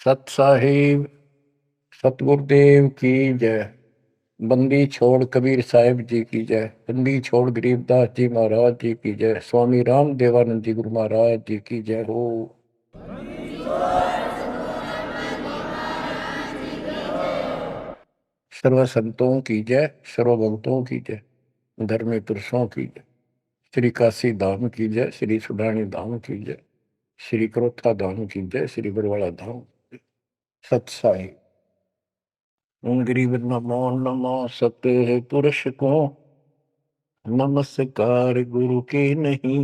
सत साहिब सतगुरुदेव की जय। बंदी छोड़ कबीर साहिब जी की जय। बंदी छोड़ गरीबदास जी महाराज जी की जय। स्वामी राम देवानंद जी गुरु महाराज जी की जय हो। सर्व संतों की जय, सर्व भक्तों की जय, धर्मी पुरुषों की जय। श्री काशी धाम की जय, श्री सुडानी धाम की जय, श्री क्रोथा धाम की जय, श्री बरवाड़ा धाम। सत साहिब गरीब नमो नमो सत पुरुष को नमस्कार गुरु के नहीं।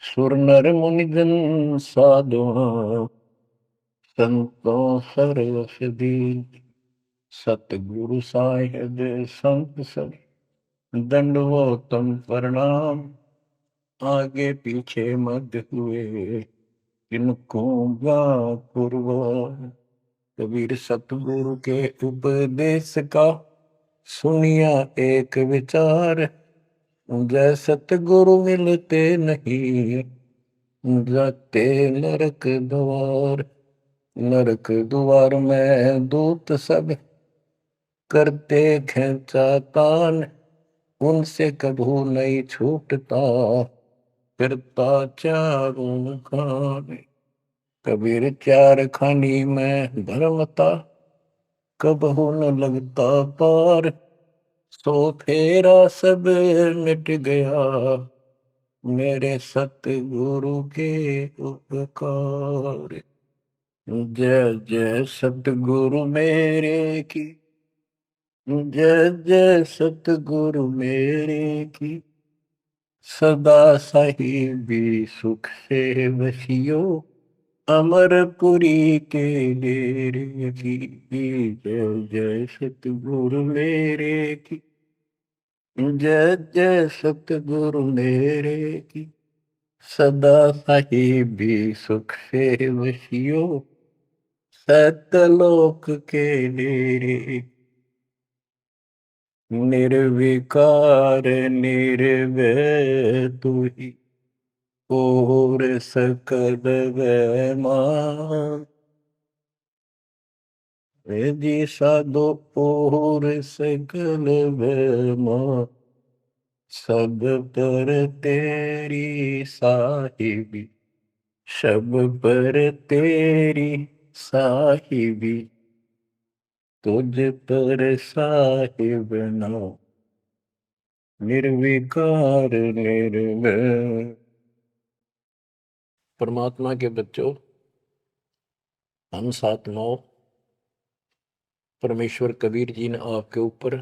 सुर नर मुनि जन साधु संतों सर्वसदी। सतगुरु साहिब संत सब दंडवतम प्रणाम। आगे पीछे मध्य हुए इनको पूर्व। कबीर सतगुरु के उपदेश का सुनिया एक विचार। जय सतगुरु मिलते नहीं जाते नरक द्वार। नरक द्वार में दूत सब करते खेचा तान। उनसे कभू नहीं छूटता फिरता चारों खान। कबीर चार खानी में भरमता कबहू न लगता पार। सो फेरा सब मिट गया मेरे सतगुरु के उपकार। जय जय सतगुरु मेरे की जय जय सतगुरु मेरे की। सदा साहिबी सुख से बसियो अमरपुरी के डेरे की। जय जय सतगुरु मेरे की जय जय सतगुरु मेरे की। सदा साहिबी सुख से बसियो सतलोक के डेरे। निर्विकार निर्भय तू ही और सकल वैमान। जी साधो और सकल वैमान। सब पर तेरी साहिबी सब पर तेरी साहिबी। तुझ पर साहिब नाम निर्विकार निर्भय। परमात्मा के बच्चों, हम सात नौ परमेश्वर कबीर जी ने आपके ऊपर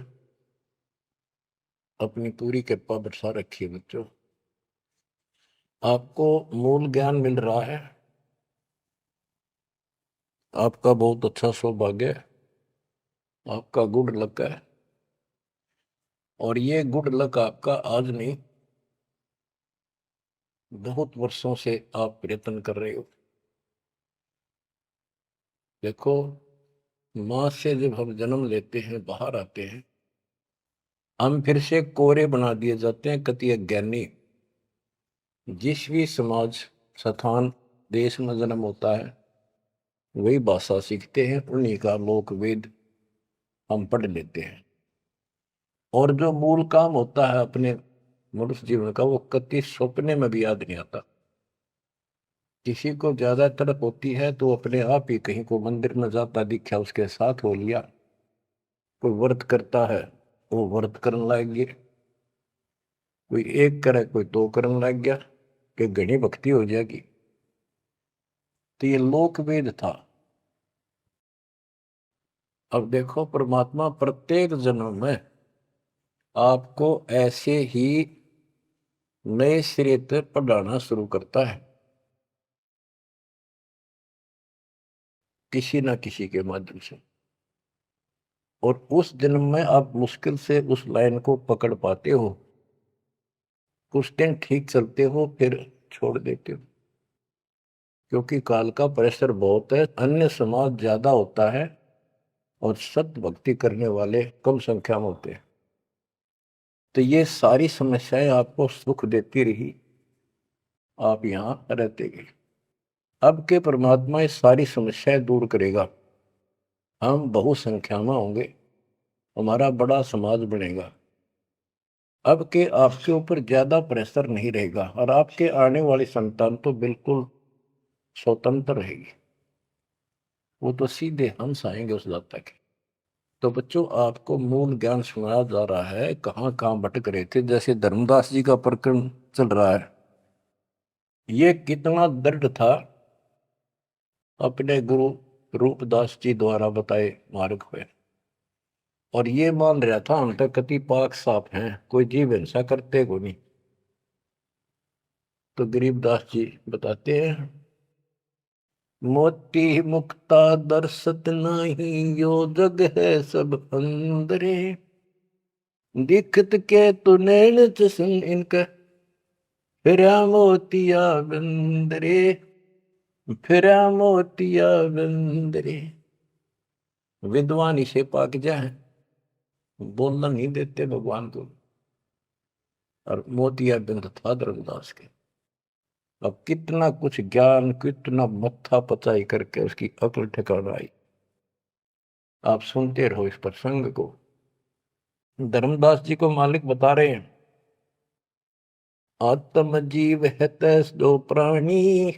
अपनी पूरी कृपा बरसा रखी है। बच्चों, आपको मूल ज्ञान मिल रहा है। आपका बहुत अच्छा सौभाग्य है। आपका गुड लक है। और ये गुड लक आपका आज नहीं, बहुत वर्षों से आप प्रयत्न कर रहे हो। देखो, मां से जब हम जन्म लेते हैं, बाहर आते हैं, हम फिर से कोरे बना दिए जाते हैं। कति अज्ञानी जिस भी समाज स्थान देश में जन्म होता है वही भाषा सीखते हैं, उन्हीं का लोक वेद हम पढ़ लेते हैं। और जो मूल काम होता है अपने मनुष्य जीवन का, वो कति सपने में भी याद नहीं आता। किसी को ज्यादा तड़प होती है तो अपने आप ही कहीं को मंदिर में जाता दिखा, उसके साथ हो लिया। कोई व्रत करता है, वो व्रत करने लग गया। कोई एक करे, कोई दो करने लग गया कि घनी भक्ति हो जाएगी। तो ये लोक वेद था। अब देखो, परमात्मा प्रत्येक जन्म में आपको ऐसे ही नए सिरे से पढ़ाना शुरू करता है, किसी ना किसी के माध्यम से। और उस जन्म में आप मुश्किल से उस लाइन को पकड़ पाते हो। कुछ दिन ठीक चलते हो, फिर छोड़ देते हो, क्योंकि काल का प्रेशर बहुत है। अन्य समाज ज्यादा होता है और सत भक्ति करने वाले कम संख्या में होते हैं। तो ये सारी समस्याएं आपको सुख देती रही, आप यहां रहते गए। अब के परमात्मा ये सारी समस्याएं दूर करेगा, हम बहुसंख्या में होंगे, हमारा बड़ा समाज बनेगा। अब के आपके ऊपर ज्यादा प्रेशर नहीं रहेगा और आपके आने वाली संतान तो बिल्कुल स्वतंत्र रहेगी, वो तो सीधे हंस आएंगे उस दाता के। तो बच्चों, आपको मूल ज्ञान सुनाया जा रहा है, कहाँ कहाँ भटक रहे थे। जैसे धर्मदास जी का प्रकरण चल रहा है, ये कितना दृढ़ था अपने गुरु रूपदास जी द्वारा बताए मार्ग पे, और ये मान रहा था हम तक कति पाक साफ हैं, कोई जीव हिंसा करते को नहीं। तो गरीबदास जी बताते हैं, मोती मुक्ता दर्शत नाही, यो जग है सब अंदरे, दिखत के तु नैन चसन इनका, फिरा मोतिया बंदरे, फिरा मोतिया बंदरे। विद्वान इसे पाक जाए, बोलना नहीं देते भगवान को, और मोतिया बिंद था धर्मदास के। अब कितना कुछ ज्ञान, कितना मत्था पचाई करके उसकी अकल ठिकाना आई। आप सुनते रहो इस प्रसंग को। धर्मदास जी को मालिक बता रहे हैं, आत्म जीव है तैस दो प्राणी,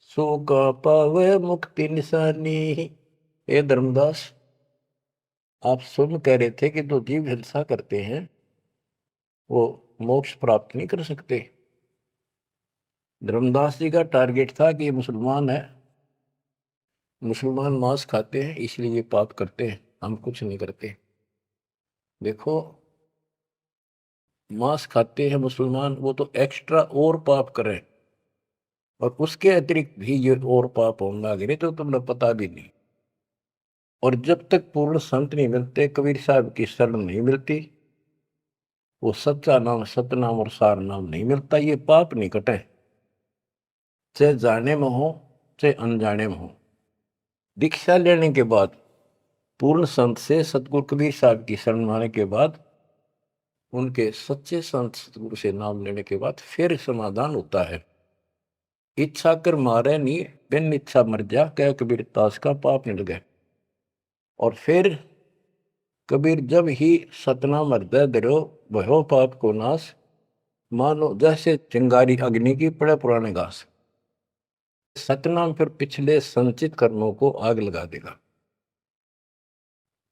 सो का पावे मुक्ति निशानी। ये धर्मदास, आप सुन कह रहे थे कि जो जीव हिंसा करते हैं वो मोक्ष प्राप्त नहीं कर सकते। धर्मदास जी का टारगेट था कि ये मुसलमान है, मुसलमान मांस खाते हैं इसलिए ये पाप करते हैं, हम कुछ नहीं करते। देखो, मांस खाते हैं मुसलमान, वो तो एक्स्ट्रा और पाप करें, और उसके अतिरिक्त भी ये और पाप होंगे गिरे तो तुमने पता भी नहीं। और जब तक पूर्ण संत नहीं मिलते, कबीर साहब की शरण नहीं मिलती, वो सच्चा नाम, सतनाम और सार नाम नहीं मिलता, ये पाप नहीं कटे, चाहे जाने में हो चाहे अनजाने में हो। दीक्षा लेने के बाद, पूर्ण संत से सतगुरु कबीर साहब की शरण आने के बाद, उनके सच्चे संत सतगुरु से नाम लेने के बाद फिर समाधान होता है। इच्छा कर मारे नहीं, बिन इच्छा मर जा, कह कबीर दास का पाप मिल गए। और फिर कबीर जब ही सतनाम हृदय धरो, भयो पाप को नाश, मानो जैसे चिंगारी अग्नि की पड़े पुराने घास। सतनाम फिर पिछले संचित कर्मों को आग लगा देगा।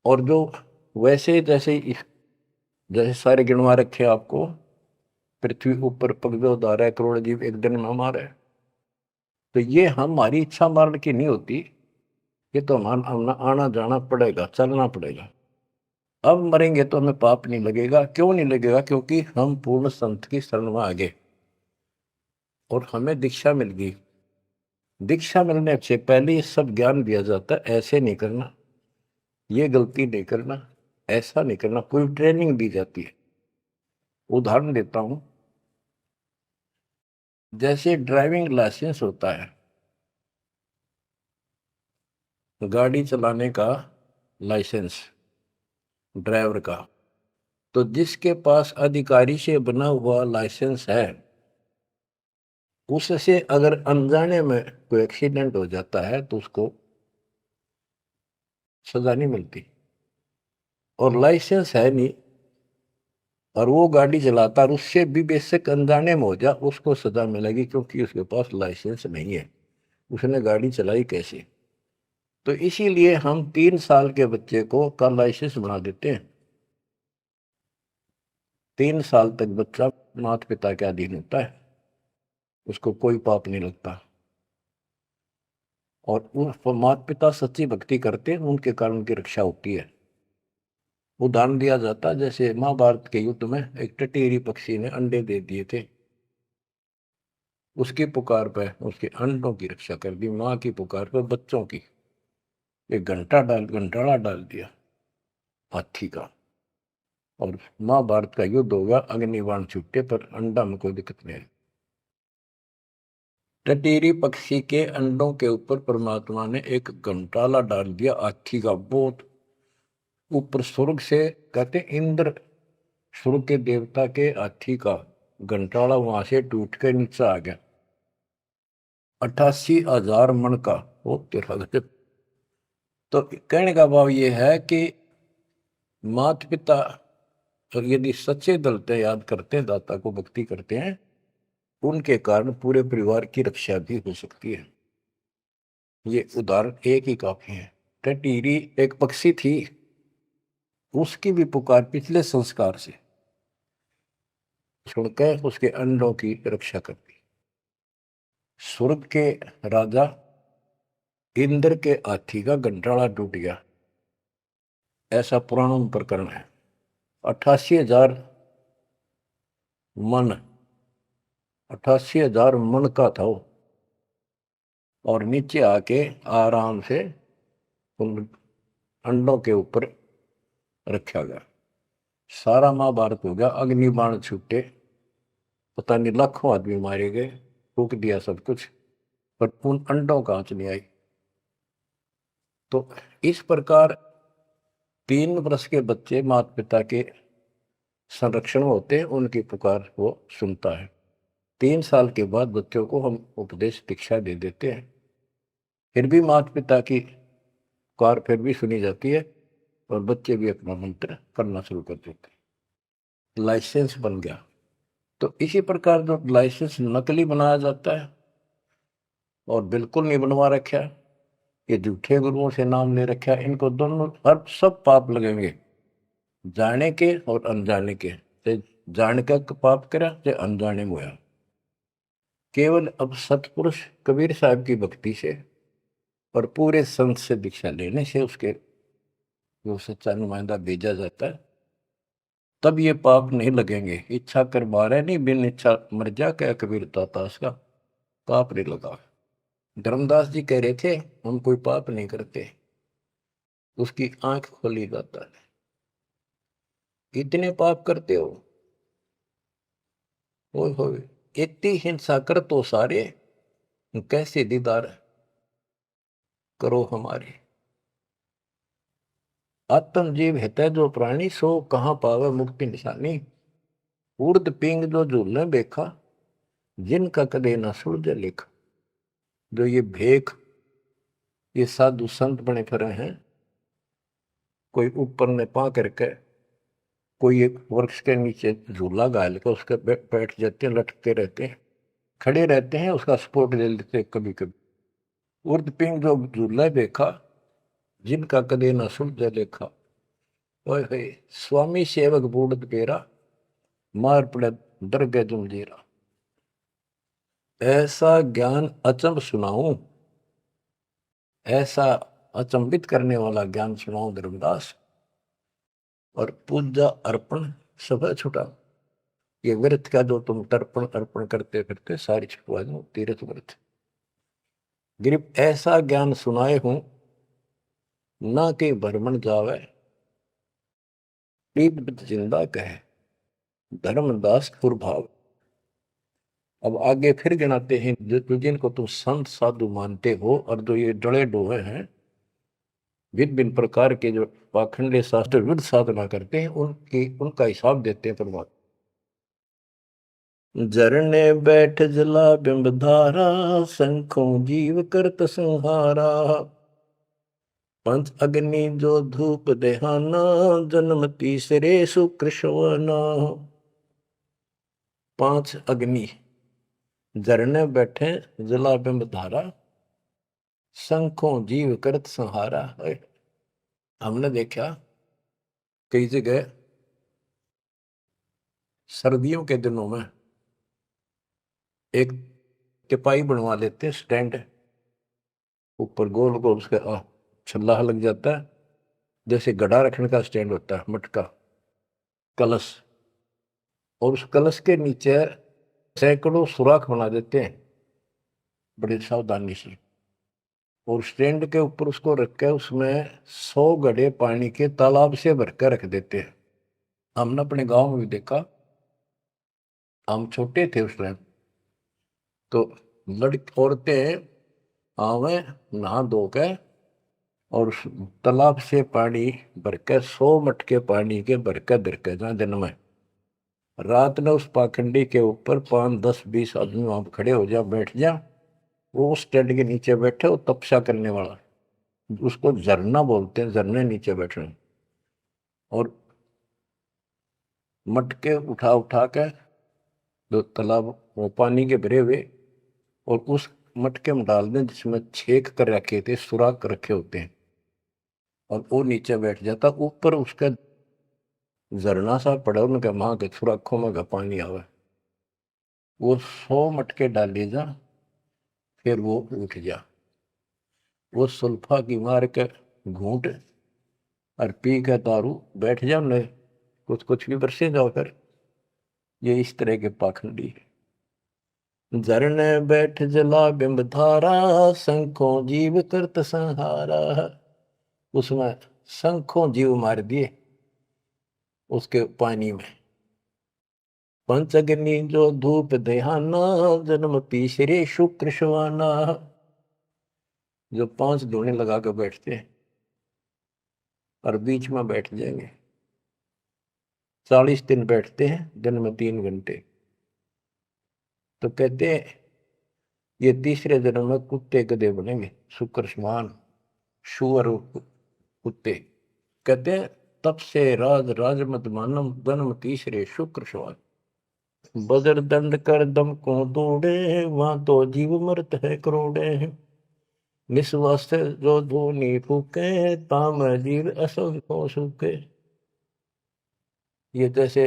और जो वैसे जैसे जैसे सारे गिनवा रखे आपको, पृथ्वी ऊपर पगदो धारा करोड़ जीव एक दिन में हमारे, तो ये हमारी इच्छा मारने की नहीं होती, ये तो हमारा आना जाना पड़ेगा, चलना पड़ेगा। अब मरेंगे तो हमें पाप नहीं लगेगा। क्यों नहीं लगेगा? क्योंकि हम पूर्ण संत की शरण में आ गए और हमें दीक्षा मिल गई। दीक्षा मिलने से पहले ये सब ज्ञान दिया जाता है, ऐसे नहीं करना, ये गलती नहीं करना, ऐसा नहीं करना, पूरी ट्रेनिंग दी जाती है। उदाहरण देता हूं, जैसे ड्राइविंग लाइसेंस होता है, गाड़ी चलाने का लाइसेंस ड्राइवर का, तो जिसके पास अधिकारी से बना हुआ लाइसेंस है, उससे अगर अनजाने में कोई एक्सीडेंट हो जाता है तो उसको सजा नहीं मिलती। और लाइसेंस है नहीं और वो गाड़ी चलाता और उससे भी बेशक अनजाने में हो जा, उसको सजा मिलेगी, क्योंकि उसके पास लाइसेंस नहीं है, उसने गाड़ी चलाई कैसे। तो इसीलिए हम 3 साल के बच्चे को का लाइसेंस बना देते हैं। 3 साल तक बच्चा माता पिता के अधीन होता है, उसको कोई पाप नहीं लगता। और उन माता पिता सच्ची भक्ति करते हैं, उनके कारण उनकी रक्षा होती है। उदाहरण दिया जाता, जैसे महाभारत के युद्ध में एक टटेरी पक्षी ने अंडे दे दिए थे, उसकी पुकार पर उसके अंडों की रक्षा कर दी, माँ की पुकार पर बच्चों की। एक घंटाड़ा डाल दिया हाथी का, और महाभारत का युद्ध होगा, अग्निबाण छूटे पर अंडा में कोई दिक्कत नहीं है। टटेरी पक्षी के अंडों के ऊपर परमात्मा ने एक घंटाला डाल दिया हाथी का, बहुत ऊपर स्वर्ग से, कहते इंद्र स्वर्ग के देवता के हाथी का घंटाला वहां से टूट के नीचे आ गया। 88,000 मन का। वो तेरा गजब। तो कहने का भाव ये है कि माता पिता और यदि सच्चे दिल से याद करते हैं, दाता को भक्ति करते हैं, उनके कारण पूरे परिवार की रक्षा भी हो सकती है। ये उदाहरण एक ही काफी है। टटीरी एक पक्षी थी, उसकी भी पुकार पिछले संस्कार से सुनकर उसके अंडों की रक्षा करती। स्वर्ग के राजा इंद्र के हाथी का गंठाड़ा टूट गया, ऐसा पुराण प्रकरण है। 88,000 मन, 88,000 मन का था वो, और नीचे आके आराम से उन अंडों के ऊपर रखा गया। सारा महाभारत हो गया, अग्निबाण छूटे, पता नहीं लाखों आदमी मारे गए, फूक दिया सब कुछ, पर उन अंडों का आंच नहीं आई। तो इस प्रकार 3 वर्ष के बच्चे माता पिता के संरक्षण होते हैं, उनकी पुकार वो सुनता है। 3 साल के बाद बच्चों को हम उपदेश दीक्षा दे देते हैं, फिर भी माता पिता की पुकार फिर भी सुनी जाती है, और बच्चे भी अपना मंत्र करना शुरू कर देते हैं। लाइसेंस बन गया। तो इसी प्रकार जो लाइसेंस नकली बनाया जाता है और बिल्कुल नहीं बनवा रखा, ये झूठे गुरुओं से नाम ले रखा, इनको दोनों हर सब पाप लगेंगे, जाने के और अनजाने के। जान का पाप करा चाहे अनजाने में हुआ। केवल अब सतपुरुष कबीर साहब की भक्ति से और पूरे संत से दीक्षा लेने से उसके जो सच्चा नुमाइंदा भेजा जाता है, तब ये पाप नहीं लगेंगे। इच्छा कर मारे नहीं, बिन इच्छा मर जा, क्या कबीर दातास का पाप नहीं लगा। धर्मदास जी कह रहे थे हम कोई पाप नहीं करते, उसकी आंख खोली दाता ने। इतने पाप करते हो, इतनी हिंसा कर तो सारे, कैसे दीदार करो हमारे। आत्म जीव हित जो प्राणी, सो कहाँ पावे मुक्ति निशानी। उर्द पिंग जो झूलने देखा, जिनका कदे न सुलझे लेखा। जो ये भेख, ये साधु संत बने फिरे हैं, कोई ऊपर ने पा करके, कोई एक वृक्ष के नीचे झूला गाल के उसके बैठ जाते हैं, लटकते रहते हैं, खड़े रहते हैं, उसका सपोर्ट ले लेते कभी कभी। उर्द पिंग जो झूला देखा, जिनका कदे न सुलझे लेखा। ओए स्वामी सेवक बूढ़ पेरा, मार पड़े दरगे जमजीरा। ऐसा ज्ञान अचंब सुनाऊं, ऐसा अचंबित करने वाला ज्ञान सुनाऊं धर्मदास, और पूजा अर्पण सब छुटा। ये व्रत का जो तुम तर्पण अर्पण करते फिरते, सारी छुटवा दो, तीर्थ व्रत। गिरिप ऐसा ज्ञान सुनाए हूं, ना कि भ्रमण जावे, जिंदा कहे धर्मदास कुरभाव। अब आगे फिर गिनाते हैं जिनको तुम संत साधु मानते हो, और जो ये डले डोहे हैं, भिन्न भिन्न प्रकार के जो पाखंडे शास्त्र विरुद्ध साधना करते हैं, उनका हिसाब देते हैं परमात्मा। झरने बैठ जला बिंब धारा, शंखों जीव करत संहारा। पंच अग्नि जो धूप देहाना, जन्म तीसरे सुकृष्णवना। 5 अग्नि झरने बैठे जला बिंब धारा, शंखों जीव करत संहारा। हमने देखा कई जगह सर्दियों के दिनों में एक टिपाई बनवा लेते हैं, स्टैंड ऊपर गोल गोल उसका छल्ला लग जाता है, जैसे गड़ा रखने का स्टैंड होता है, मटका कलश, और उस कलश के नीचे सैकड़ों सुराख बना देते हैं बड़ी सावधानी से, और स्टैंड के ऊपर उसको रख के उसमें 100 घड़े पानी के तालाब से भर कर रख देते हैं। हमने अपने गांव में भी देखा, हम छोटे थे उस टाइम, तो लड़की औरतें आवे नहा धो के, और उस तालाब से पानी भर के 100 मटके पानी के भर के धर के जहाँ दिन में, रात में उस पाखंडी के ऊपर 5, 10, 20 आदमी वहां खड़े हो जा, बैठ जा, वो उस टेंट के नीचे बैठे, वो तपस्या करने वाला, उसको झरना बोलते हैं, झरने नीचे बैठे, और मटके उठा उठा के जो तालाब वो पानी के भरे हुए, और उस मटके में डाल दें जिसमें छेक कर रखे थे, सुराख कर रखे होते हैं, और वो नीचे बैठ जाता, ऊपर उसका झरना सा पड़ा, उनके माँ के सुराखों में का पानी आवे, वो 100 मटके डाले जा, फिर वो उठ जा, वो सुल्फा की मार के घूंट और पी के दारू बैठ जाओ, न कुछ कुछ भी बरसे जाओ कर। ये इस तरह के पाखंडी है। झरने बैठ जला बिंब धारा, शंखों जीव करत संहारा। उसमें शंखों जीव मार दिए उसके पानी में। पंचअग्नि जो धूप देहाना, जन्म तीसरे शुक्र शवाना। जो 5 धूने लगा कर बैठते हैं और बीच में बैठ जाएंगे, 40 दिन बैठते हैं, दिन में 3 घंटे। तो कहते हैं ये तीसरे जन्म में कुत्ते गधे बनेंगे, शुक्र समान, शुअर कुत्ते। कहते हैं तब से राज राज मत मानम, जन्म तीसरे शुक्र समान। बजर दंड कर दम को दौड़े, वहां तो जीव मरत है करोड़े। निस्वास जो धूनी फूके, ताम जीव असंख्यों सूखे। ये जैसे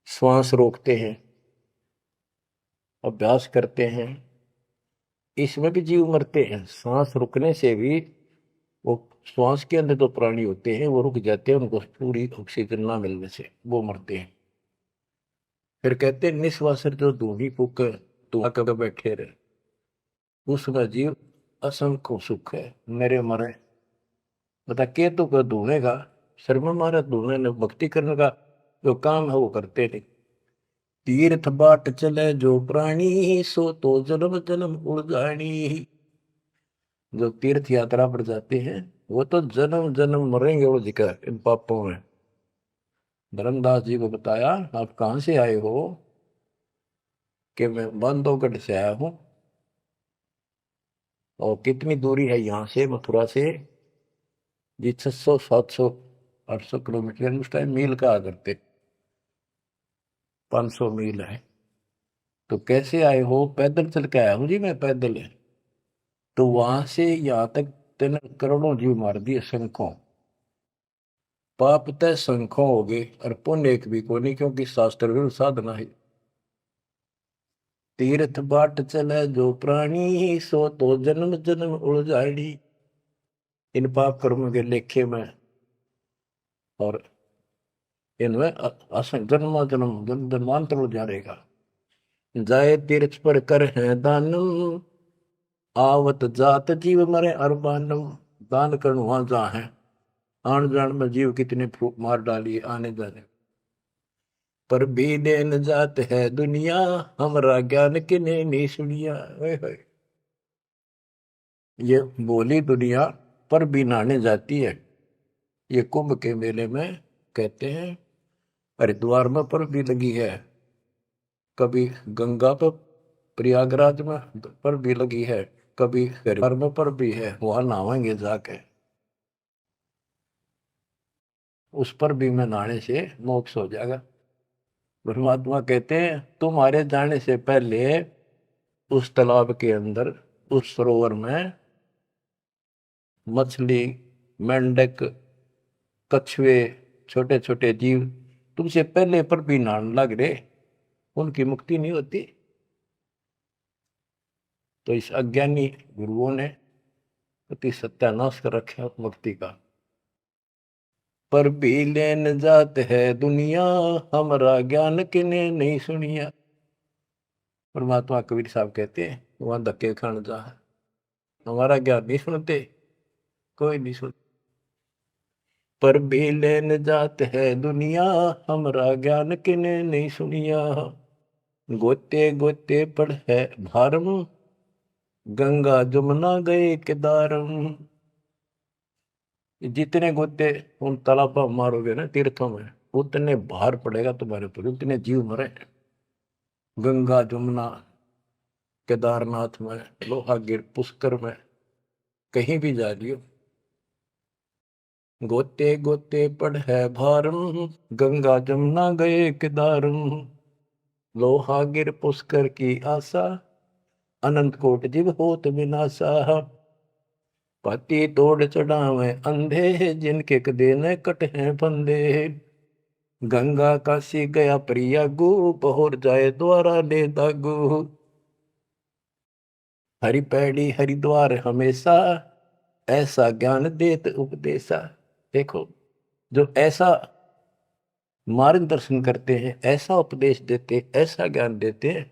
श्वास रोकते हैं, अभ्यास करते हैं, इसमें भी जीव मरते हैं। सांस रुकने से भी, वो श्वास के अंदर जो प्राणी होते हैं वो रुक जाते हैं, उनको पूरी ऑक्सीजन ना मिलने से वो मरते हैं। फिर कहते हैं निस्वास जो धूनी फूक, धुआं कर बैठे रहे, उसका जीव असंख्य सुख है, मेरे मरे। बता के तो कर धूने का शर्मा मारा, धूने ने भक्ति करने का जो काम है वो करते नहीं। तीर्थ बाट चले जो प्राणी, सो तो जन्म जन्म उड़ जानी। जो तीर्थ यात्रा पर जाते हैं वो तो जन्म जन्म मरेंगे वो जिक्र इन पापों में। धर्मदास जी को बताया, आप कहां से आए हो? कि मैं बांधवगढ़ से आया हूं। और कितनी दूरी है यहाँ से, मथुरा से? जी 600 700 800 किलोमीटर, उस टाइम मील का करते, 500 मील है। तो कैसे आए हो? पैदल चल के आया हूँ जी मैं, पैदल है। तो वहां से यहाँ तक तेने करोड़ों जीव मार दिए, शंखों। पाप तय शंखों हो गए और पुण्य एक भी को नहीं, क्योंकि शास्त्र विरुद्ध साधना है। तीर्थ बाट चले जो प्राणी, सो तो जन्म जन्म उड़ जाड़ी। इन पाप कर्मों के लेखे में और इनमें जन्म जन्म जन्मांतर उड़ जाएगा। जाए तीर्थ पर कर है दानम, आवत जात जीव मरे अरबानम। दान करण वहां जहाँ है, आन जान में जीव कितने फूक मार डाली आने जाने। पर भी देन जात है दुनिया, हमरा ज्ञान किने नहीं सुनिया। ओए होए, ये बोली दुनिया पर भी नहाने जाती है। ये कुंभ के मेले में कहते हैं, हरिद्वार में पर भी लगी है, कभी गंगा पर प्रयागराज में पर भी लगी है, कभी हरिद्वार में पर भी है, वहां नहावेंगे जाके, उस पर भी में नहाने से मोक्ष हो जाएगा। परमात्मा कहते हैं तुम्हारे जाने से पहले उस तालाब के अंदर, उस सरोवर में मछली, मेंढक, कछुए, छोटे छोटे जीव तुमसे पहले पर भी नहाने लग रहे, उनकी मुक्ति नहीं होती। तो इस अज्ञानी गुरुओं ने अति सत्यानाश कर रखा मुक्ति का। पर भी लेन जात है दुनिया, हमारा ज्ञान किने नहीं सुनिया। परमात्मा कबीर साहब कहते हैं वहां धक्के खान जा, हमारा ज्ञान नहीं सुनते, कोई नहीं सुन। पर भी लेन जात है दुनिया, हमारा ज्ञान किने नहीं सुनिया। गोते गोते पड़ है भारम, गंगा जमुना गए केदारम। जितने गोते उन तालाबों मारोगे ना, तीर्थों में, उतने भार पड़ेगा तुम्हारे ऊपर, उतने जीव मरे। गंगा जमुना केदारनाथ में, लोहागिर, पुष्कर में, कहीं भी जा लियो, गोते गोते पड़ है भारम, गंगा जमुना गए केदारम, लोहागिर पुष्कर की आशा, अनंत कोट जीव होत विनाशा, पाती तोड़ चढ़ावे अंधे, जिनके कदे न कट हैं फंदे, गंगा काशी गया प्रयागु, पहुर जाए द्वारा ले दागु, हरि पैड़ी हरिद्वार हमेशा, ऐसा ज्ञान देत उपदेशा। देखो, जो ऐसा मार्गदर्शन करते हैं, ऐसा उपदेश देते, ऐसा ज्ञान देते हैं,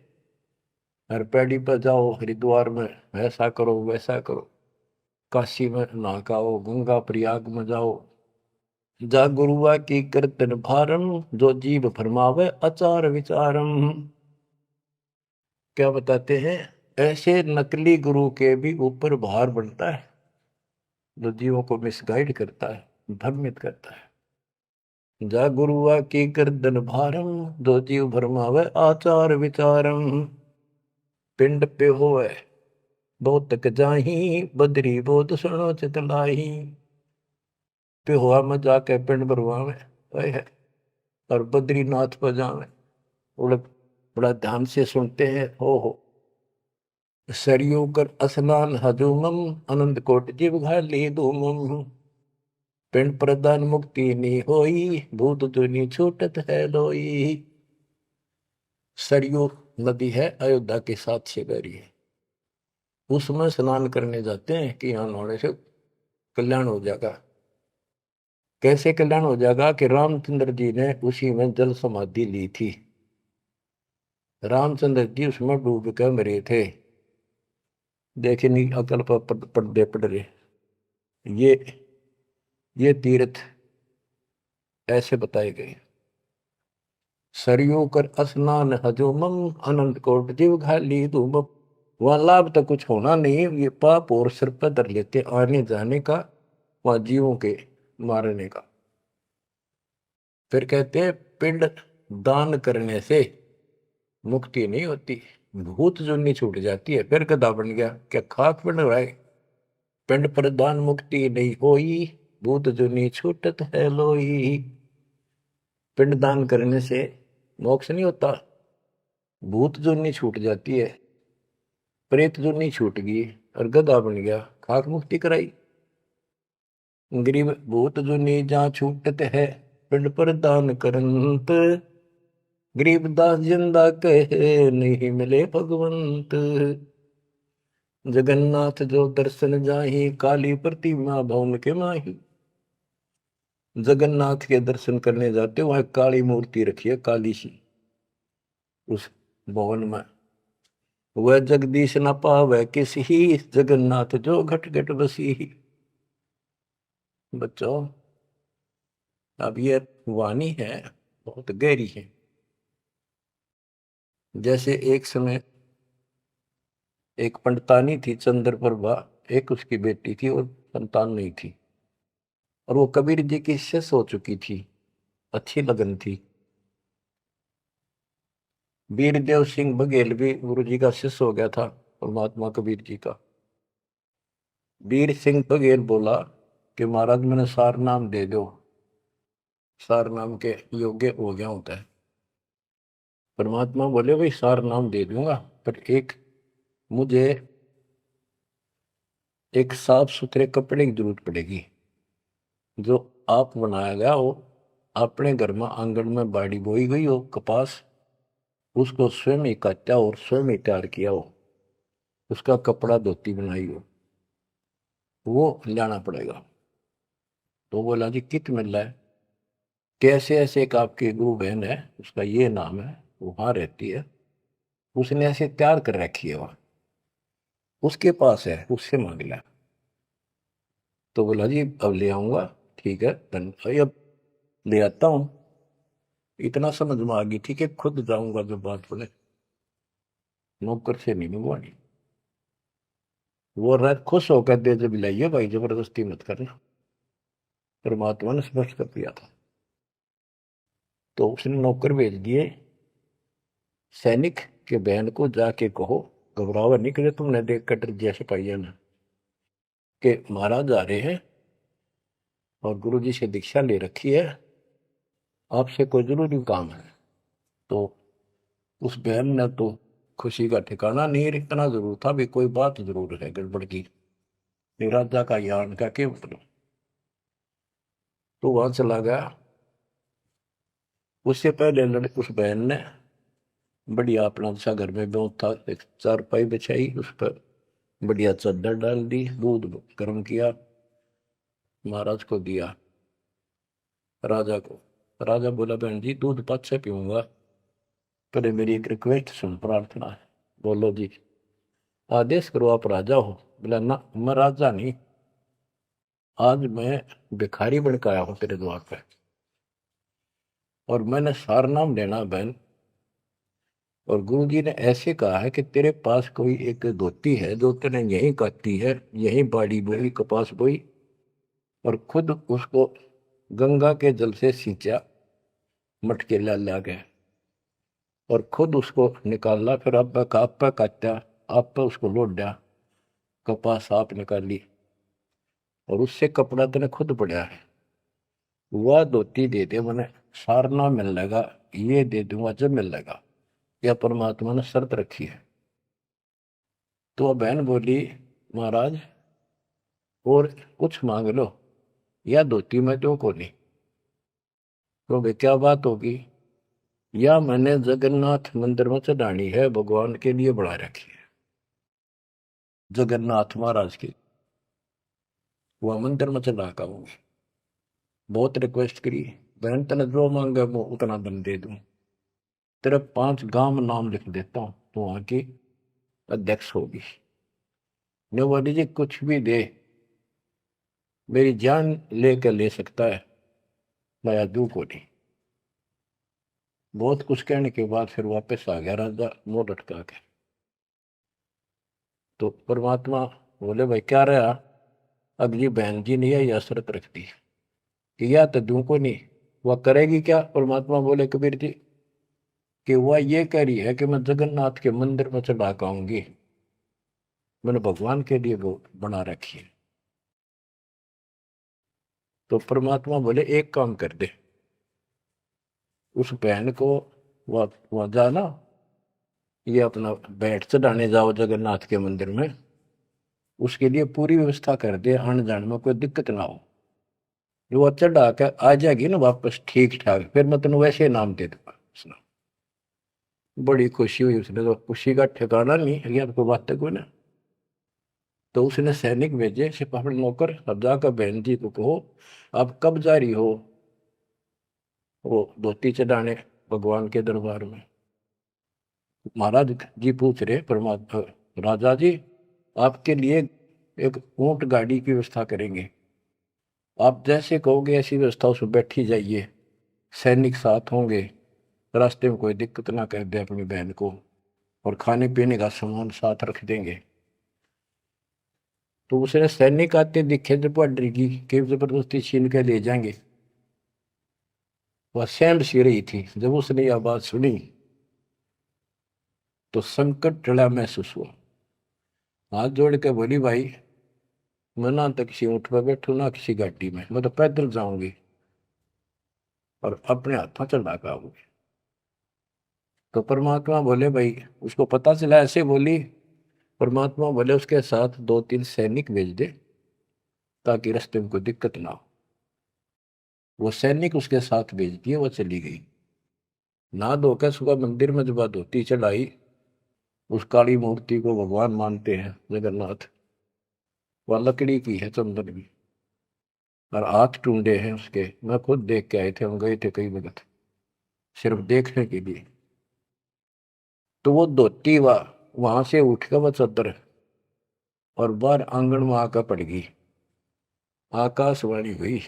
हर पैड़ी पर जाओ, हरिद्वार में ऐसा करो वैसा करो, काशी में नहाओ, गंगा प्रयाग में जाओ, जा गुरुआ की कीर्तन भारम, जो जीव फरमावे आचार विचारम। क्या बताते हैं, ऐसे नकली गुरु के भी ऊपर भार बनता है, जो जीवों को मिसगाइड करता है, भ्रमित करता है। जा गुरुआ की कीर्तन भारम, जो जीव फरमावे आचार विचारम, पिंड पे होवे बहुत तक जाही, बदरी बहुत सुनो चितलाई, पे हुआ में जाके पिंड भरवावे है, और बद्रीनाथ पर जावे, बड़ा ध्यान से सुनते हैं। हो सरयू कर स्नान हजूमम, अनंत कोट जीव घाली धूमम, पिंड प्रदान मुक्ति नी होई, भूत दुनी छूटत है लोई। सरयू नदी है, अयोध्या के साथ से बहरी है, उसमें स्नान करने जाते हैं कि यहाँ नहाने से कल्याण हो जाएगा। कैसे कल्याण हो जाएगा कि रामचंद्र जी ने उसी में जल समाधि ली थी, रामचंद्र जी उसमें डूब कर मरे थे। देखे नहीं अकल पर पर्दे पड़ रहे, ये तीर्थ ऐसे बताए गए। सरयू कर स्नान हजूमम, अनंत कोट जीव घाली धूमम। वहां लाभ तो कुछ होना नहीं, ये पाप और सिर पर धर लेते आने जाने का, वहां जीवों के मारने का। फिर कहते हैं पिंड दान करने से मुक्ति नहीं होती, भूत जुनी छूट जाती है। फिर गधा बन गया, क्या खाक बन रहा है, पिंड प्रदान मुक्ति नहीं होई, भूत जुनी छूटत है लोई। पिंड दान करने से मोक्ष नहीं होता, भूत जुनी छूट जाती है, प्रेत जुनी छूट गई और गधा बन गया, खाक मुक्ति कराई। गरीब भूत जुनी जहाँ छूटत है, पिंड प्रदान करंत, गरीबदास जिंदा कहे नहीं मिले भगवंत। जगन्नाथ जो दर्शन जाही, काली प्रतिमा भवन के माही। जगन्नाथ के दर्शन करने जाते, वहां काली मूर्ति रखी है, काली सी, उस भवन में। वह जगदीश न पावे किसी, जगन्नाथ जो घट घट बसी। बच्चों, अब ये वाणी है, बहुत गहरी है। जैसे एक समय एक पंडितानी थी चंद्रप्रभा, एक उसकी बेटी थी और संतान नहीं थी, और वो कबीर जी की शिष्य हो चुकी थी, अच्छी लगन थी। वीरदेव सिंह बघेल भी गुरु जी का शिष्य हो गया था, और महात्मा कबीर जी का। वीर सिंह बघेल बोला कि महाराज मैंने सार नाम दे दो, सार नाम के योग्य हो गया होता है। परमात्मा बोले भाई सार नाम दे दूंगा, पर मुझे एक साफ सुथरे कपड़े की जरूरत पड़ेगी, जो आप बनाया गया हो, अपने घर में आंगन में बाड़ी बोई गई हो कपास, उसको स्वयं ही काटा और स्वयं ही तैयार किया हो, उसका कपड़ा धोती बनाई हो, वो लाना पड़ेगा। तो बोला जी कित मिल रहा है, कैसे ऐसे एक आपकी गुरु बहन है, उसका ये नाम है, वहां रहती है, उसने ऐसे तैयार कर रखी है, वहां उसके पास है, उससे मांग लिया। तो बोला जी अब ले आऊंगा, ठीक है अब ले आता हूं। इतना समझ में आ गई, ठीक है खुद जाऊंगा, जो बात बोले, नौकर से नहीं मंगवानी। वो रात खुश होकर दे जब लाइए भाई, जबरदस्ती मत करना, परमात्मा ने स्पष्ट कर दिया था। तो उसने नौकर भेज दिए, सैनिक के बहन को जाके कहो घबरावा निकले तुमने देख कर डर जैसे पाइया ना कि महाराज आ रहे हैं और गुरु जी से दीक्षा ले रखी है, आपसे कोई जरूरी काम है। तो उस बहन ने तो खुशी का ठिकाना नहीं, इतना जरूर था भी कोई बात जरूर है गड़बड़ की, राजा का यान का के मतलब। तो वहां चला गया। उससे पहले उस बहन ने बढ़िया अपना सा घर में बहुत था, एक चारपाई बिछाई, उस पर बढ़िया चादर डाल दी, दूध गर्म किया, महाराज को दिया, राजा को। राजा बोला बहन जी दूध पाँच से पीऊंगा, पहले मेरी एक रिक्वेस्ट सुन, प्रार्थना है। बोलो जी। आदेश करो, आप राजा हो। बोला ना मैं राजा नहीं, आज मैं भिखारी बन के आया हूं तेरे द्वार पे, और मैंने सार नाम लेना बहन। और गुरु जी ने ऐसे कहा है कि तेरे पास कोई एक धोती है जो तेने यहीं काटी है, यहीं बाड़ी बोई, कपास बोई, और खुद उसको गंगा के जल से सींचा, मटके ला ला के, और खुद उसको निकाला, फिर आप पे काटा, आप पे उसको लौट दिया, कपास आप निकाली, और उससे कपड़ा तेने खुद पड़ा है, वह धोती दे दे, मैंने सारना मिल लेगा, ये दे दूंगा जब मिल लेगा। यह परमात्मा ने शर्त रखी है। तो वह बहन बोली महाराज और कुछ मांग लो, या धोती में तो को नहीं। तो भाई क्या बात होगी? या मैंने जगन्नाथ मंदिर में चढ़ानी है, भगवान के लिए बना रखी है, जगन्नाथ महाराज की, वह मंदिर में चढ़ा का हूँ। बहुत रिक्वेस्ट करी, बहन तेने जो मांगे वो उतना दम दे दूं, तेरे 5 गांव नाम लिख देता हूं, तो वहां की अध्यक्ष होगी। ने बोली जी कुछ भी दे, मेरी जान लेकर ले सकता है, मैं दू को नहीं। बहुत कुछ कहने के बाद फिर वापस आ गया राजा मुंह लटका के। तो परमात्मा बोले भाई क्या रहा? अगली बहन जी ने यह शर्त रख दी कि या तो दू को नहीं, वह करेगी क्या? परमात्मा बोले कबीर जी कि वह ये कह रही है कि मैं जगन्नाथ के मंदिर में चढ़ा के आऊंगी, मैंने भगवान के लिए वो बना रखी है। तो परमात्मा बोले एक काम कर दे, उस बहन को वहां जाना, ये अपना बैठ चढ़ाने जाओ जगन्नाथ के मंदिर में, उसके लिए पूरी व्यवस्था कर दे, आने जाने में कोई दिक्कत ना हो। जो वो चढ़ा कर आ जाएगी ना वापस ठीक ठाक, फिर मैं तेन वैसे नाम दे दूंगा। उसने बड़ी खुशी हुई, उसने तो खुशी का ठिकाना नहीं है, आपको बात तक ना। तो उसने सैनिक भेजे, सिपाही नौकर, अब जाकर बहन जी को कहो आप कब जा रही हो वो धोती चढ़ाने भगवान के दरबार में। महाराज जी पूछ रहे परमात्मा, राजा जी आपके लिए एक ऊंट गाड़ी की व्यवस्था करेंगे, आप जैसे कहोगे ऐसी व्यवस्था उसमें बैठी जाइए, सैनिक साथ होंगे, रास्ते में कोई दिक्कत ना कर दे अपनी बहन को, और खाने पीने का सामान साथ रख देंगे। तो उसने सैनिक आते दिखे जब वह डर गई कि जबरदस्ती छीन के ले जाएंगे। वह सहम सी रही थी, जब उसने यह बात सुनी तो संकट टला महसूस हुआ। हाथ जोड़ के बोली भाई मैं ना तो किसी ऊँट पर बैठू ना किसी गाड़ी में, मैं तो पैदल जाऊंगी और अपने हाथों चढ़ा के आऊंगी। तो परमात्मा बोले भाई, उसको पता चला ऐसे बोली, परमात्मा बोले उसके साथ 2-3 सैनिक भेज दे ताकि रास्ते में कोई दिक्कत ना हो। वो सैनिक उसके साथ भेज दिए, वो चली गई। ना धोकर सुबह मंदिर में जब धोती चढ़ाई, उस काली मूर्ति को भगवान मानते हैं जगन्नाथ, वह लकड़ी की है, चंदन की, और हाथ टूंडे हैं उसके। मैं खुद देख के आए थे, हम गए थे कई वक्त सिर्फ देखने के लिए। तो वो धोती वहां से उठ कर वह चद्दर और बाहर आंगन में आकर पड़ गई। आकाशवाणी हुई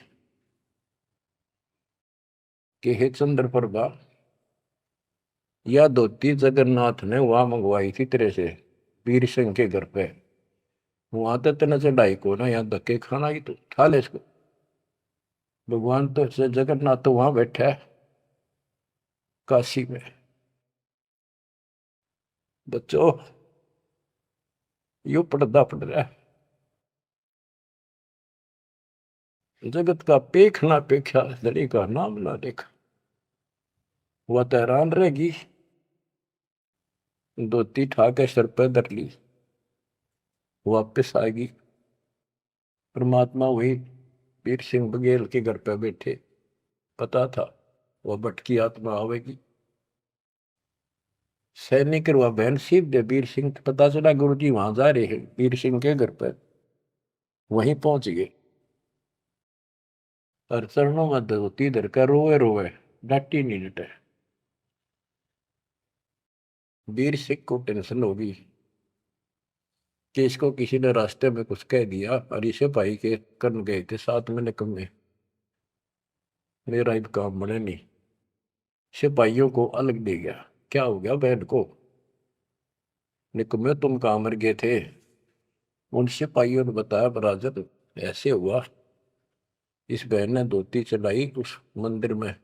कि हे चंद्र प्रभा, यह धोती जगन्नाथ ने वहां मंगवाई थी तेरे से, वीर सिंह के घर पे। वहां तो तेना चढ़ाई को ना, यहाँ धक्के खाना ही, तो उठा ले इसको। भगवान तो जगन्नाथ तो वहां बैठा है काशी में। बच्चों यो पर्दा पड़ रहा है। जगत का पेख ना पेख्या, धड़ी का नाम ना देखा। वह तो हैरान रहेगी, धोती ठाके सर पे धर ली, वापिस आएगी। परमात्मा वही वीर सिंह बघेल के घर पे बैठे, पता था वह भटकी आत्मा आवेगी। सैनिक वह बहन सीप दे वीर सिंह, पता चला गुरु जी वहां जा रहे हैं वीर सिंह के घर पर। वहीं पहुंच गए और चरणों में धोती धरकर रोए रोए, डांटी नहीं डटे। वीर सिंह को टेंशन होगी कि इसको किसी ने रास्ते में कुछ कह दिया, और इसे भाई के कर्म गए थे साथ में निकम्मे, मेरा अब काम बने नहीं। सिपाहियों को अलग दे गया, क्या हो गया बहन को, निकम्मे तुम कहां मर गए थे। उन सिपाहियों ने बताया बराजत ऐसे हुआ, इस बहन ने धोती चलाई उस मंदिर में,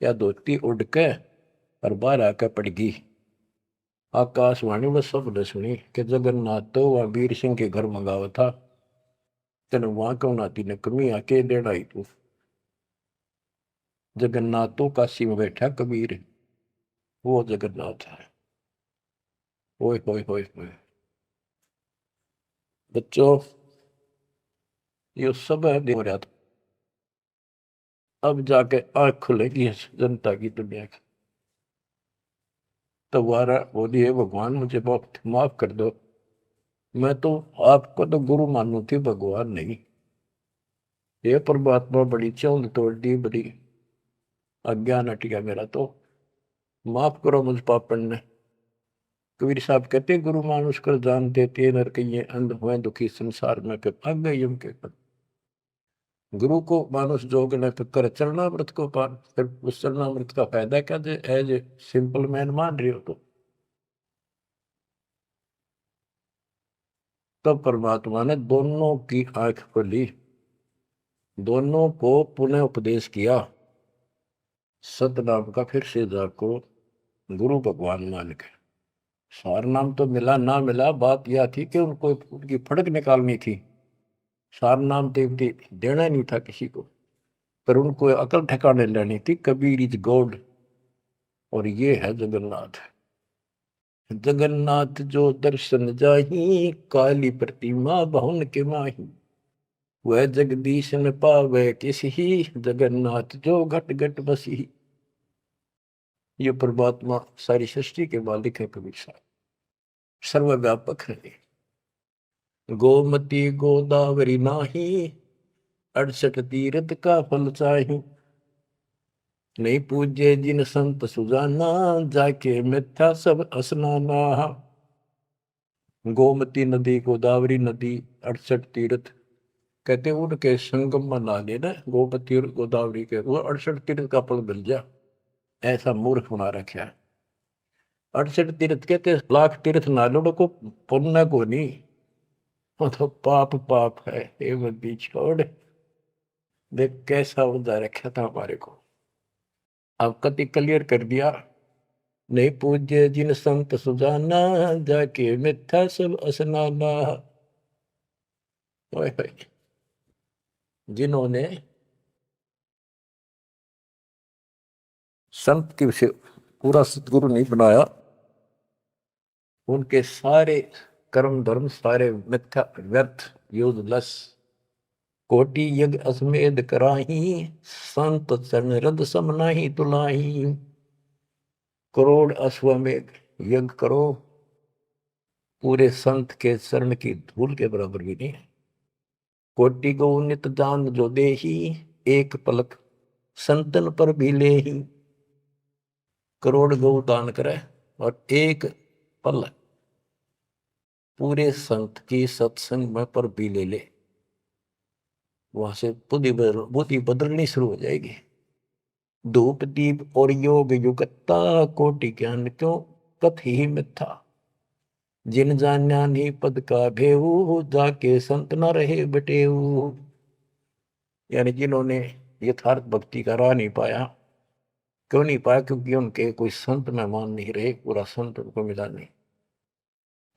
या धोती उड़ के और बाहर आकर पड़ गई। आकाशवाणी में सबने सुनी कि जगन्नाथ तो वह वीर सिंह के घर मंगावा था, तेन वहां क्यों नाती ने कमी आके देना ही तू। जगन्नाथ तो काशी में बैठा कबीर, वो जगन्नाथ है। ओए होए होए होए बच्चों, ये सब है हो रहा था। अब जाके आंख खुलेगी जनता की, दुनिया की। तुम्हारा बोली है भगवान मुझे बहुत माफ कर दो, मैं तो आपको तो गुरु मानू थी, भगवान नहीं। ये परमात्मा बड़ी चौंध तोड़ दी, बड़ी अज्ञान हट गया मेरा, तो माफ करो मुझ पापन ने। कबीर साहब कहते गुरु मानुष कर जान देते नर कहिए अंध हुए दुखी संसार में पे भाग गई उनके पर। गुरु को मानुष जोग न कर चरणामृत को पान, फिर उस चरणामृत का फायदा क्या दे, एज ए सिंपल मैन मान रही हो तो। तब परमात्मा ने दोनों की आंख खोली, दोनों को पुनः उपदेश किया, सतनाम का फिर से जाको गुरु भगवान मान के। सार नाम तो मिला ना मिला, बात यह थी कि उनको उनकी फड़क निकालनी थी। सार नाम देवती देना नहीं था किसी को, पर उनको अकल ठिकाने लेनी थी। कबीर इज गॉड, और ये है जगन्नाथ। जगन्नाथ जो दर्शन जाही, काली प्रतिमा बहुन के माही, वह जगदीश न पावे किसी, जगन्नाथ जो घट घट बसी। ये परमात्मा सारी सृष्टि के मालिक है, कबीर साहब सर्वव्यापक है। गोमती गोदावरी नाही, 68 तीर्थ का फल चाही, नहीं पूजे जिन संत सुजाना, जाके मिथ्या सब स्नाना। गोमती नदी, गोदावरी नदी, 68 तीर्थ, कहते उनके संगम में नहा लेना गोमती और गोदावरी के, वो 68 तीर्थ का फल मिल जा। ऐसा मूर्ख बना रखा है। 68 तीर्थ कहते लाख तीर्थ नालों को पुण्य को नहीं, वो तो पाप पाप है। ये बंदी छोड़, देख कैसा उदा रखा था हमारे को। अब कति क्लियर कर दिया, नहीं पूज्य जिन संत सुजाना, जाके मिथ्या सब स्नाना। ओए होए, जिन्होंने संत की से पूरा सतगुरु नहीं बनाया, उनके सारे कर्म धर्म सारे मिथ्या व्यर्थ यूजलेस। कोटि यज्ञ अश्वमेध कराही, संत चरण रद सम नाही तुलाही। करोड़ अश्वमेध यज्ञ करो, पूरे संत के चरण की धूल के बराबर भी नहीं। कोटि गौ नित दान जो देही, एक पलक संतन पर भी ले ही। करोड़ गौ दान करे और एक पल पूरे संत की सत्संग में पर भी ले ले, वहां से बुद्धि बदलनी शुरू हो जाएगी। धूप दीप और योग युगता, कोटि ज्ञान क्यों कथ ही मिथ्या। जिन जान्या नहीं पद का भेऊ, जाके संत न रहे बटेऊ। यानी जिन्होंने यथार्थ भक्ति का राह नहीं पाया, क्यों नहीं पाया, क्योंकि उनके कोई संत मेहमान नहीं रहे, पूरा संत उनको मिला नहीं।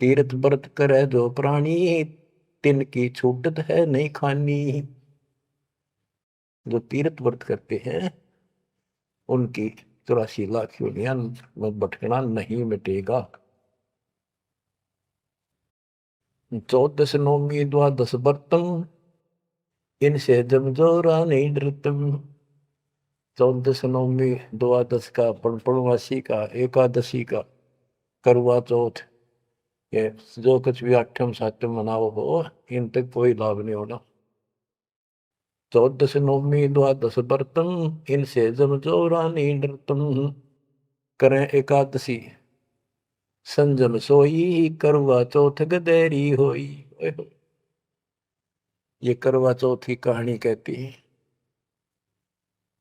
तीर्थ व्रत करे जो प्राणी, तिनकी छूटत है नहीं खानी। जो तीर्थ व्रत करते हैं उनकी 84 लाख योनियां में भटकना नहीं मिटेगा। 14 नौमी द्वादश व्रतम, इनसे जब जोरा नहीं डरतम। 14 नौमी द्वादश का, पूर्णमासी का, एकादशी का, करवा चौथ, ये जो कुछ भी आठम सातम मनाओ हो, इन तक कोई लाभ नहीं होना। 14 नौमी द्वादश व्रतम, इनसे जब जोरा नहीं डरतम। करें एकादशी संजम सोई, करवा चौथ गदेरी होई। ये करवा चौथ की कहानी कहती है,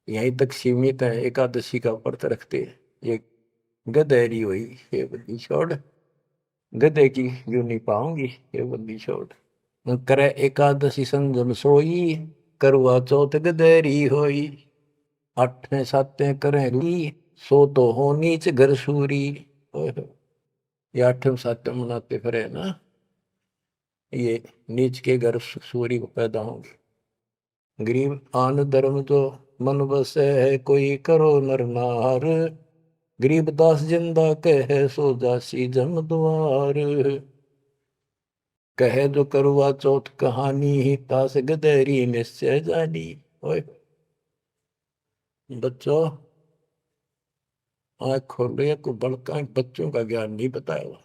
यहीं तक सीमित है। एकादशी का व्रत रखते ये गदेरी हुई, ये बंदी छोड़, गधे की जो नहीं पाऊंगी, ये बंदी छोड़। करे एकादशी संजम सोई, करवा चौथ गदेरी होई। आठे साते करें ली, सो तो हो नीच घर सूरी। ये आठम सातम मनाते फिरे ना, ये नीच के घर सूरी को पैदा होंगे। गरीब आन धर्म तो मन बसे है, कोई करो नर नार। गरीब दास जिंदा कहे, सो जासी जम द्वार। कहे जो करवा चौथ कहानी, तास गदेरी निश्चय जानी। ओए बच्चों, आँख खोलो, को बड़का बच्चों का ज्ञान नहीं बताया हुआ।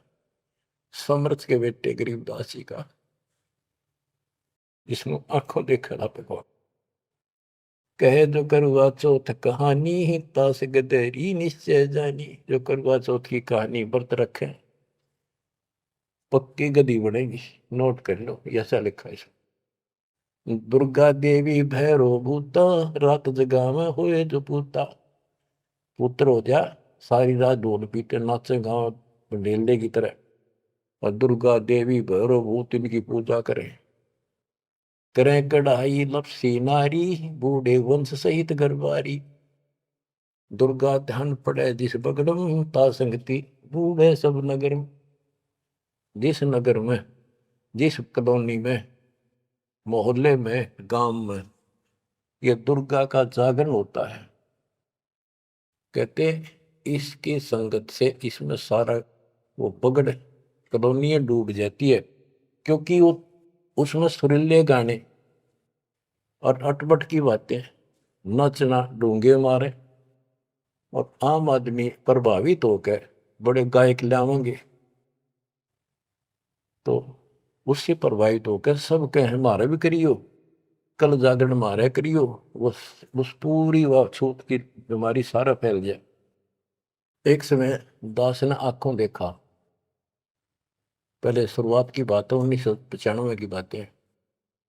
समर्थ के बेटे गरीबदास जी का, जिसमें आंखों देखा ना पे। कहे जो करवा चौथ कहानी, तास गदेरी निश्चय जानी। जो करवा चौथ की कहानी व्रत रखे, पक्की गदी बनेगी। नोट कर लो, ऐसा लिखा है। दुर्गा देवी भैरो भूता, रात जगावे हुए जो पूता। पुत्र हो जा, सारी रात ढोल पीटे नाचे गाँव ढेले की तरह, और दुर्गा देवी भैरो भूत इनकी पूजा करें। करें कढ़ाई लपसी नारी, बूढ़े वंश सहित गरबारी। दुर्गा ध्यान पड़े जिस बगड़म, ता संगति बूढ़े सब नगर में। जिस नगर में, जिस कॉलोनी में, मोहल्ले में, गांव में ये दुर्गा का जागरण होता है, कहते इसकी संगत से इसमें सारा वो बगड़ कॉलोनी डूब जाती है। क्योंकि वो उसमें सुरीले गाने और अटपट की बातें, नचना, डूंगे मारे, और आम आदमी प्रभावित होकर बड़े गायक लावेंगे, तो उससे प्रभावित होकर सब कहे हमारे भी करियो, कल जागरण मारे करियो। उस पूरी वह छूत की बीमारी सारा फैल जाए। एक समय दास ने आंखों देखा, पहले शुरुआत की बात है, 1995 की बातें हैं।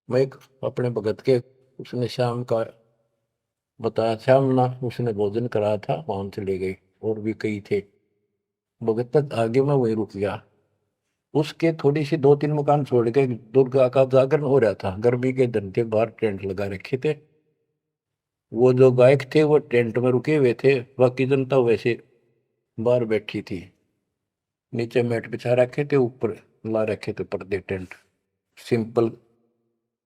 मैं एक अपने भगत के, उसने शाम का बताया, शाम ना उसने भोजन कराया था, वहां चले गए, और भी कई थे। भगत तक आगे मैं वहीं रुक गया। उसके थोड़ी सी 2-3 मकान छोड़ के दुर्गा का जागरण हो रहा था। गर्मी के दिन थे, बाहर टेंट लगा रखे थे। वो जो गायक थे वो टेंट में रुके हुए थे, बाकी जनता वैसे बाहर बैठी थी। नीचे मैट बिछा रखे थे, ऊपर ला रखे थे पर्दे, टेंट सिंपल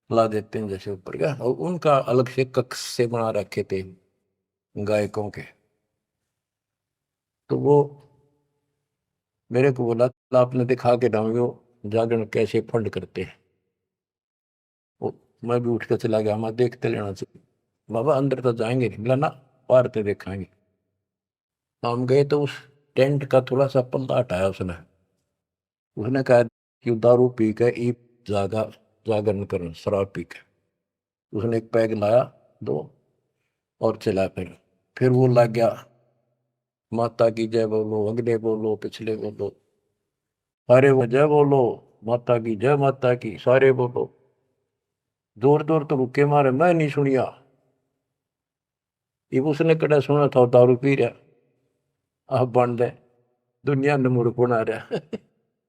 ला देते हैं जैसे ऊपर का, और उनका अलग से कक्ष से बना रखे थे गायकों के। तो वो मेरे को बोला, आपने दिखा के डाउंगे जागरण कैसे फंड करते हैं। वो मैं भी उठ कर चला गया, मैं देखते लेना चाहिए। बाबा अंदर तो जाएंगे नहीं, बोला ना, बाहर तो देखेंगे। हम गए तो उस टेंट का थोड़ा सा पल्ला हटाया उसने। उसने कहा कि दारू पी के ई जागा जागरण कर, शराब पी के। उसने एक पैग लाया, दो, और चला। फिर वो लग गया, माता की जय बोलो, अगले बोलो, पिछले बोलो, सारे वो जय बोलो, माता की जय, माता की, सारे बोलो। जोर जोर तो रुके मारे, मैं नहीं सुनिया। ये उसने कड़ा सुना था, दारू पी रहा, आप बन दे, दुनिया ने मूर्ख बना रहा।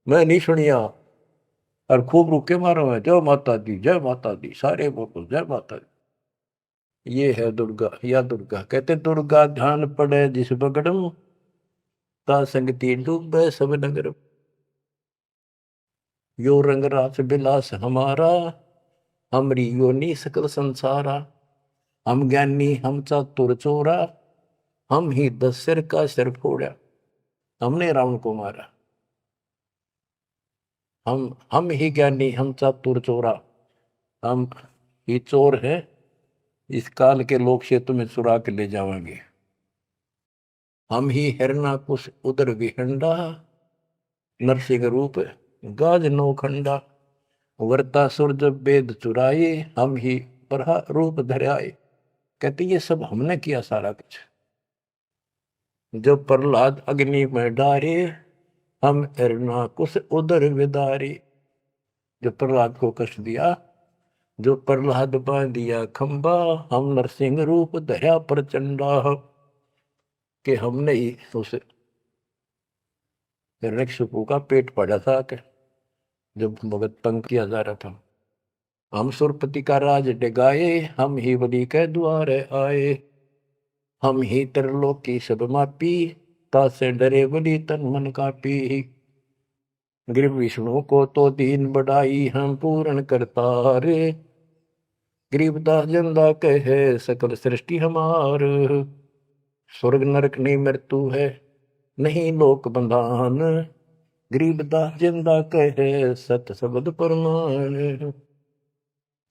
मैं नहीं सुनिया, और खूब रुके मारो है, जय माता दी, जय माता दी, सारे बोलो जय माता दी। ये है दुर्गा, या दुर्गा। कहते दुर्गा ध्यान पड़े जिस बगड़म, ता संगति डूबे सब नगर। यो रंग रास बिलास हमारा, हमरी योनि सकल संसारा। हम ज्ञानी हम चातुर चोरा, हम ही 10 सिर का सिर फोड़ा। हमने रावण को मारा। हम ही ज्ञानी हम चातुर चोरा, हम ही चोर है, इस काल के लोग से तुम्हें चुरा के ले जाएंगे। हम ही हिरणाकुश उदर विहंडा, नरसिंह रूप गाज नौखंडा। वर्ता सुर जब वेद चुराए, हम ही बरहा रूप धराए। कहते ये सब हमने किया सारा कुछ। जब प्रहलाद अग्नि में डारे, हम हिरणाकुश उदर विदारे। जो प्रहलाद को कष्ट दिया, जो प्रहलाद बांध दिया खंबा, हम नरसिंह रूप धरा प्रचंडा। कि हमने ही उस हिरण्यकशिपु का पेट फाड़ा था कि जब भगत तंग किया जा रहा था। हम सुरपति का राज डिगाए, हम ही बलि के द्वारे आए। हम ही त्रिलोक की सब मापी, तासे डरे बलि तन मन कापी। गिर विष्णु को तो दीन बढ़ाई, हम पूर्ण करता रे। गरीबदास जिंदा कहे सकल सृष्टि हमार। स्वर्ग नरक नहीं मृत्यु है, नहीं लोक बंधान। गरीबदास जिंदा कहे सत शब्द प्रमाण।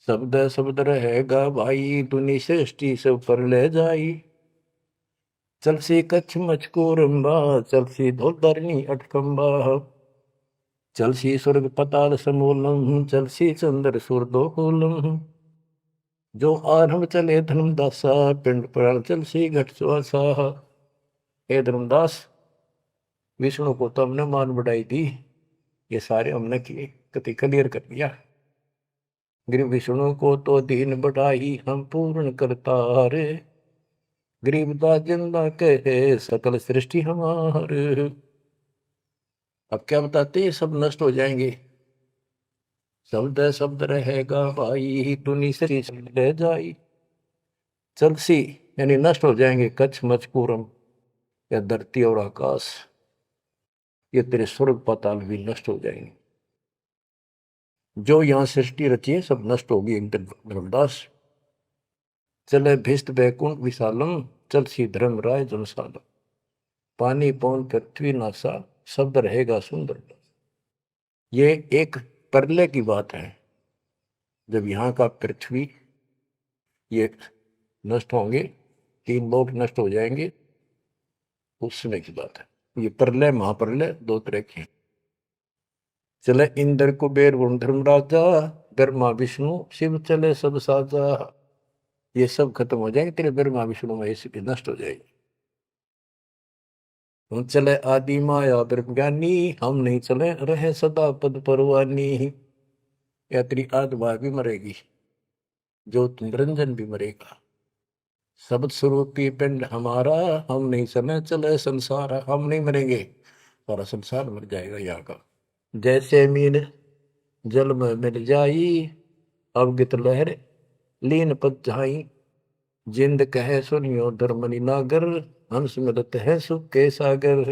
शब्द शब्द रहेगा भाई, दुनि सृष्टि सब पर ले जाई। चलसी कच्छ मचकोरम्बा, चलसी धोधरनी अटकम्बा। चलसी स्वर्ग पताल समूलम, चलसी चंद्र सुरदोलम। जो आरंभ चले धर्मदासा, पिंड पुराण चलसी घट सुहासा। हे धर्मदास, विष्णु को तो हमने मान बढ़ाई दी, ये सारे हमने किए, कति क्लियर कर दिया। गिर विष्णु को तो दीन बढ़ाई, हम पूर्ण करता रे। गरीबदास जिंदा कहे सकल सृष्टि हमारे। अब क्या बताते हैं, सब नष्ट हो जाएंगे। शब्द शब्द रहेगा भाई, दुनि से ले जाई। चलसी यानी नष्ट हो जाएंगे, कच्छ मचकूरम या धरती और आकाश, ये तेरे स्वर्ग पाताल भी नष्ट हो जाएंगे। जो यहां सृष्टि रची है सब नष्ट होगी एक दिन। धर्मदास चले भिष्ट बैकुंठ विशालम, चल सी धर्म राय जनसालम। पानी पौन पृथ्वी नासा, शब्द रहेगा सुंदर। ये एक प्रलय की बात है, जब यहाँ का पृथ्वी ये नष्ट होंगे, 3 लोग नष्ट हो जाएंगे, उस समय की बात है। ये प्रलय महाप्रलय 2 तरह के। चले इंद्र कुबेर वरुण धर्मराजा, ब्रह्मा विष्णु शिव चले सब साजा। ये सब खत्म हो जाएंगे, तेरे ब्रह्मा विष्णु महेश भी नष्ट हो जाएंगे। हम चले आदि माया ब्रह्म ज्ञानी, हम नहीं चले रहे सदा पद परवानी। या तेरी आत्मा भी मरेगी, जो निरंजन भी मरेगा। शब्द स्वरूपी पिंड हमारा, हम नहीं चले चले संसार। हम नहीं मरेंगे, सारा संसार मर जाएगा यहाँ का। जैसे मीन जल में मिल जाई, अवगित लहर लीन पद जाई। जिंद कहे सुनियो धर्मनि नागर, हंस मिलत है सुख के सागर।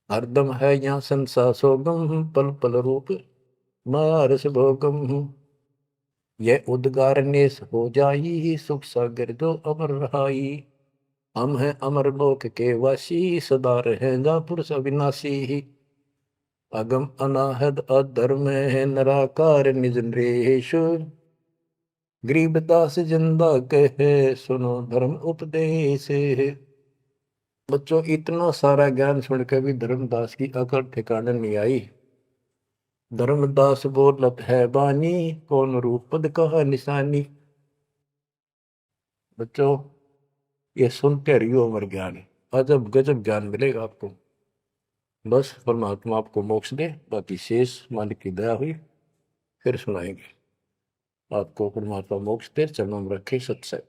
हरदम है यहाँ संसा सोगम, पल पल रूप माया रस भोगम। यह उद्गार नेस हो जाई, सुख सागर जो अमर रहाई। हम हैं अमर लोक के वासी, सदा रहेगा पुरुष अविनाशी। अगम अनाहद अधर्म है निराकार निज नरेश। गरीबदास जिंदा कहे सुनो धर्म उपदेश। बच्चों इतना सारा ज्ञान सुन के भी धर्मदास की अकड़ ठिकाने नहीं आई। धर्मदास बोलत है बानी, कौन रूप पद कहा निशानी। बच्चों ये सुनते रहियो अमर ज्ञान, अजब गजब ज्ञान मिलेगा आपको। बस परमात्मा आपको मोक्ष दे, बाकी शेष मालिक की दया हुई फिर सुनाएंगे। आपको परमात्मा मोक्ष दे, चरणों में रखे सत्संग।